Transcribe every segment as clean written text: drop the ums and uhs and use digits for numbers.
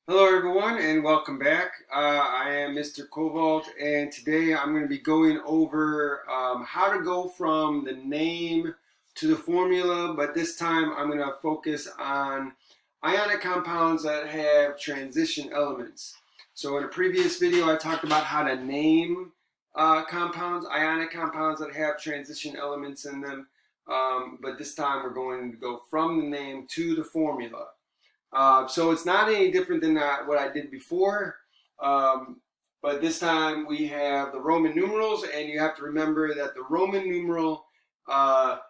Hello everyone and welcome back. I am Mr. Cobalt and today I'm going to be going over how to go from the name to the formula, but this time I'm going to focus on ionic compounds that have transition elements. So in a previous video I talked about how to name compounds, ionic compounds that have transition elements in them, but this time we're going to go from the name to the formula. So it's not any different than what I did before, but this time we have the Roman numerals, and you have to remember that the Roman numeral uh,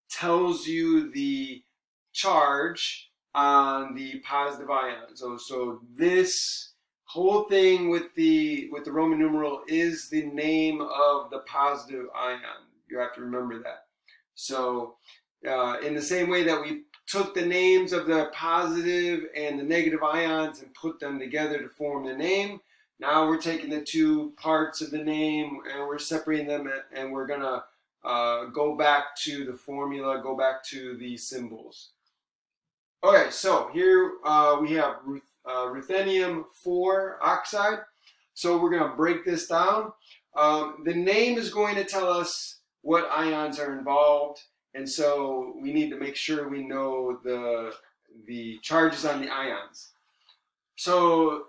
tells you the charge on the positive ion. So this whole thing with the Roman numeral is the name of the positive ion. You have to remember that. So in the same way that we took the names of the positive and the negative ions and put them together to form the name, now we're taking the two parts of the name and we're separating them, and we're going to go back to the formula, go back to the symbols. Okay, so here we have ruthenium 4 oxide. So we're going to break this down. The name is going to tell us what ions are involved, and so we need to make sure we know the charges on the ions. So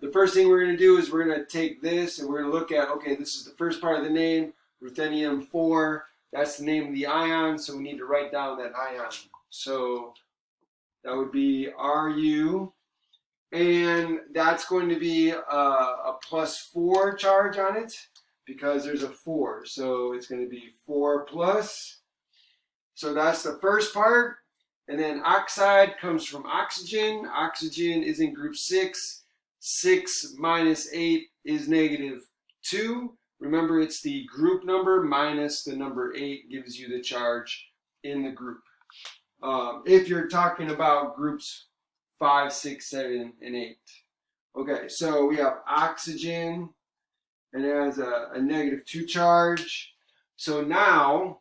the first thing we're going to do is we're going to take this and we're going to look at, okay, this is the first part of the name, ruthenium 4. That's the name of the ion, so we need to write down that ion. So that would be Ru, and that's going to be a +4 charge on it because there's a 4. So it's going to be 4 plus. So that's the first part. And then oxide comes from oxygen. Oxygen is in group 6. 6 minus 8 is -2. Remember, it's the group number minus the number 8 gives you the charge in the group. If you're talking about groups 5, 6, 7, and 8. Okay, so we have oxygen, and it has a -2 charge. So now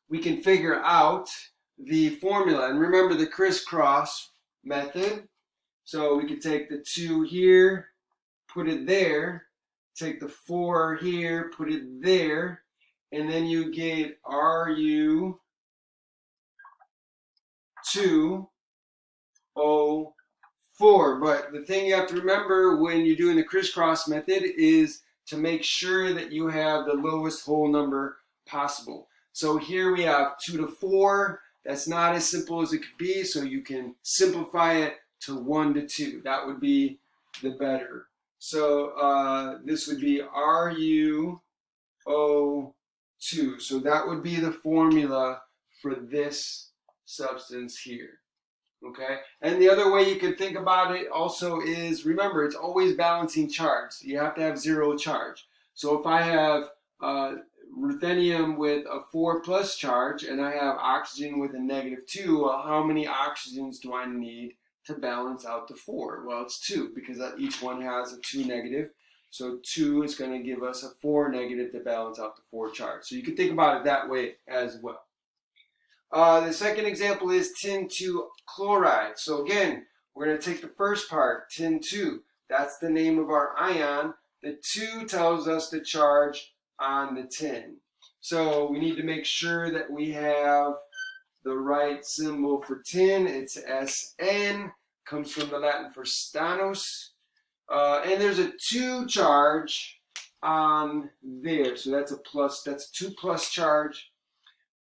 we can figure out the formula. And remember the crisscross method. So we could take the 2 here, put it there, take the 4 here, put it there, and then you get Ru2O4. But the thing you have to remember when you're doing the crisscross method is to make sure that you have the lowest whole number possible. So here we have 2 to 4. That's not as simple as it could be, so you can simplify it to 1 to 2. That would be the better. So this would be RuO2. So that would be the formula for this substance here. Okay, and the other way you can think about it also is, remember, it's always balancing charge. You have to have 0 charge. So if I have ruthenium with a 4 plus charge and I have oxygen with a -2, well, how many oxygens do I need to balance out the 4? Well, it's 2 because each one has a 2 negative. So 2 is going to give us a 4 negative to balance out the 4 charge. So you can think about it that way as well. The second example is tin 2 chloride. So again, we're going to take the first part, tin 2. That's the name of our ion. The 2 tells us the charge on the tin. So we need to make sure that we have the right symbol for tin. It's Sn, comes from the Latin for stannous. And there's a 2 charge on there. So that's a plus, that's a 2 plus charge.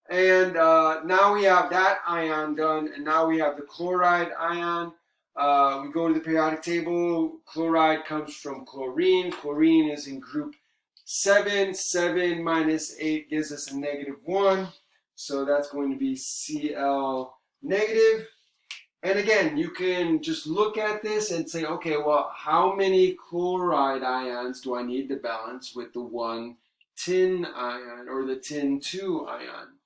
And now we have that ion done, and now we have the chloride ion. We go to the periodic table. Chloride comes from chlorine. Chlorine is in group 7. 7 minus 8 gives us a -1. So that's going to be Cl negative. And again, you can just look at this and say, okay, well, how many chloride ions do I need to balance with the 1 tin ion or the tin 2 ion?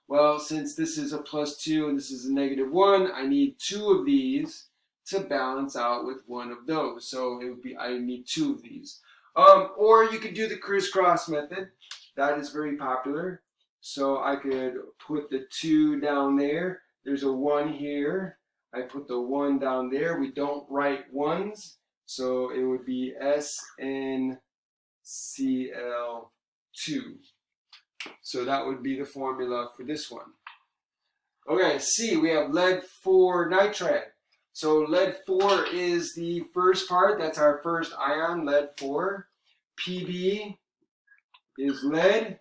Well, since this is a +2 and this is a -1, I need 2 of these to balance out with 1 of those. So it would be, I need 2 of these. Or you could do the crisscross method. That is very popular. So I could put the 2 down there. There's a 1 here. I put the 1 down there. We don't write 1s, so it would be SnCl2. So that would be the formula for this one. Okay, C, we have lead 4 nitride. So lead 4 is the first part. That's our first ion, lead 4. Pb is lead.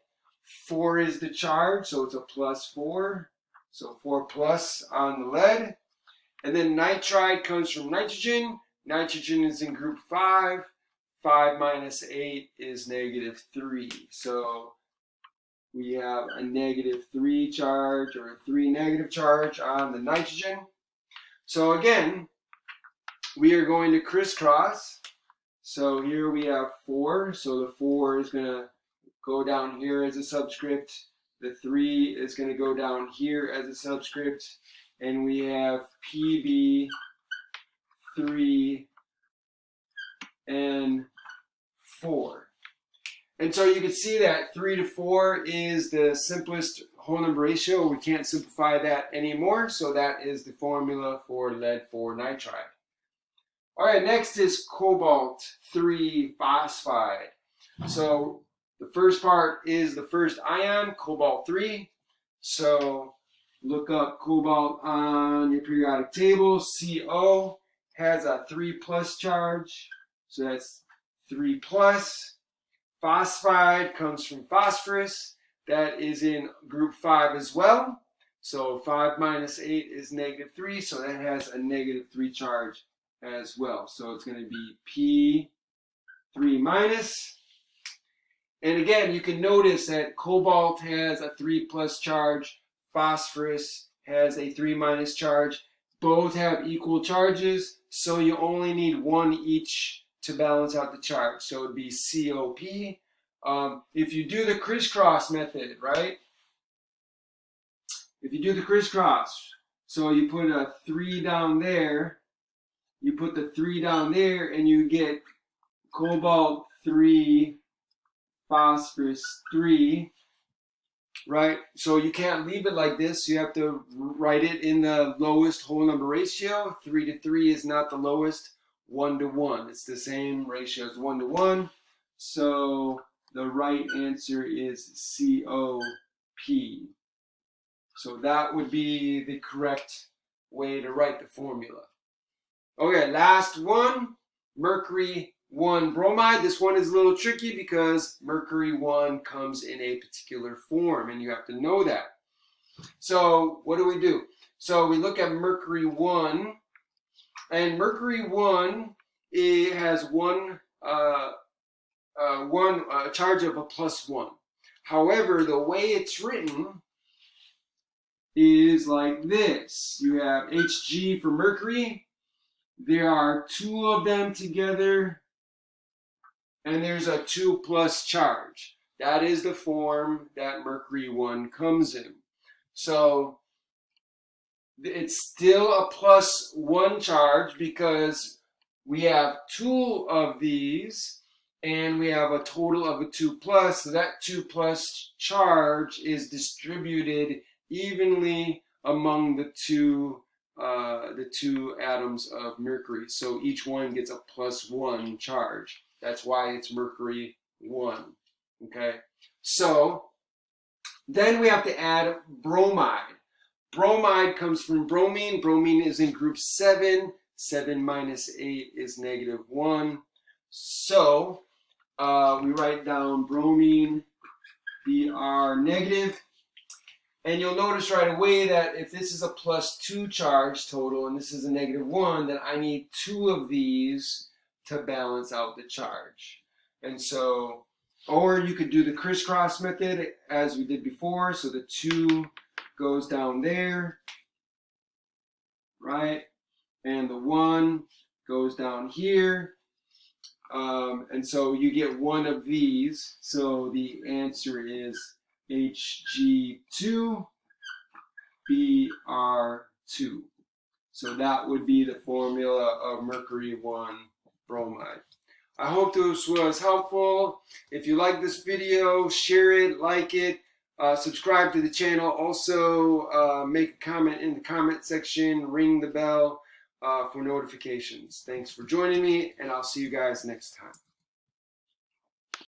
4 is the charge, so it's a plus 4. So 4 plus on the lead. And then nitride comes from nitrogen. Nitrogen is in group 5. 5 minus 8 is negative 3. So we have a negative 3 charge or a 3 negative charge on the nitrogen. So again, we are going to crisscross. So here we have 4. So the 4 is going to go down here as a subscript. The 3 is going to go down here as a subscript. And we have Pb, 3, and 4. And so you can see that 3 to 4 is the simplest whole number ratio. We can't simplify that anymore. So that is the formula for lead 4 nitride. All right, next is cobalt 3 phosphide. So the first part is the first ion, cobalt 3. So look up cobalt on your periodic table. CO has a 3 plus charge. So that's 3 plus. Phosphide comes from phosphorus. That is in group 5 as well. So 5 minus 8 is negative 3. So that has a negative 3 charge as well. So it's going to be P3 minus. And again, you can notice that cobalt has a 3 plus charge. Phosphorus has a 3 minus charge. Both have equal charges. So you only need 1 each to balance out the charge. So it would be COP. If you do the crisscross method, right? If you do the crisscross, so you put a 3 down there, you put the 3 down there, and you get cobalt 3, phosphorus 3, right? So you can't leave it like this. You have to write it in the lowest whole number ratio. 3 to 3 is not the lowest. 1 to 1. It's the same ratio as 1 to 1. So the right answer is COP. So that would be the correct way to write the formula. Okay, last one, Mercury 1 bromide. This one is a little tricky because Mercury 1 comes in a particular form, and you have to know that. So what do? So we look at Mercury 1, and Mercury 1, it has one charge of a plus 1. However, the way it's written is like this. You have Hg for Mercury. There are 2 of them together, and there's a 2 plus charge. That is the form that Mercury 1 comes in. So it's still a plus 1 charge because we have 2 of these, and we have a total of a 2 plus. So that 2 plus charge is distributed evenly among the two atoms of mercury. So each one gets a plus 1 charge. That's why it's Mercury 1. Okay. So then we have to add bromide. Bromide comes from bromine. Bromine is in group 7. 7 minus 8 is negative 1. So we write down bromine, Br negative. And you'll notice right away that if this is a plus 2 charge total and this is a negative 1, then I need 2 of these to balance out the charge. And so, or you could do the crisscross method as we did before. So the 2 goes down there, right? And the 1 goes down here. And so you get 1 of these. So the answer is Hg2, Br2. So that would be the formula of Mercury 1 bromide. I hope this was helpful. If you like this video, share it, like it. Subscribe to the channel. Also, make a comment in the comment section. Ring the bell for notifications. Thanks for joining me, and I'll see you guys next time.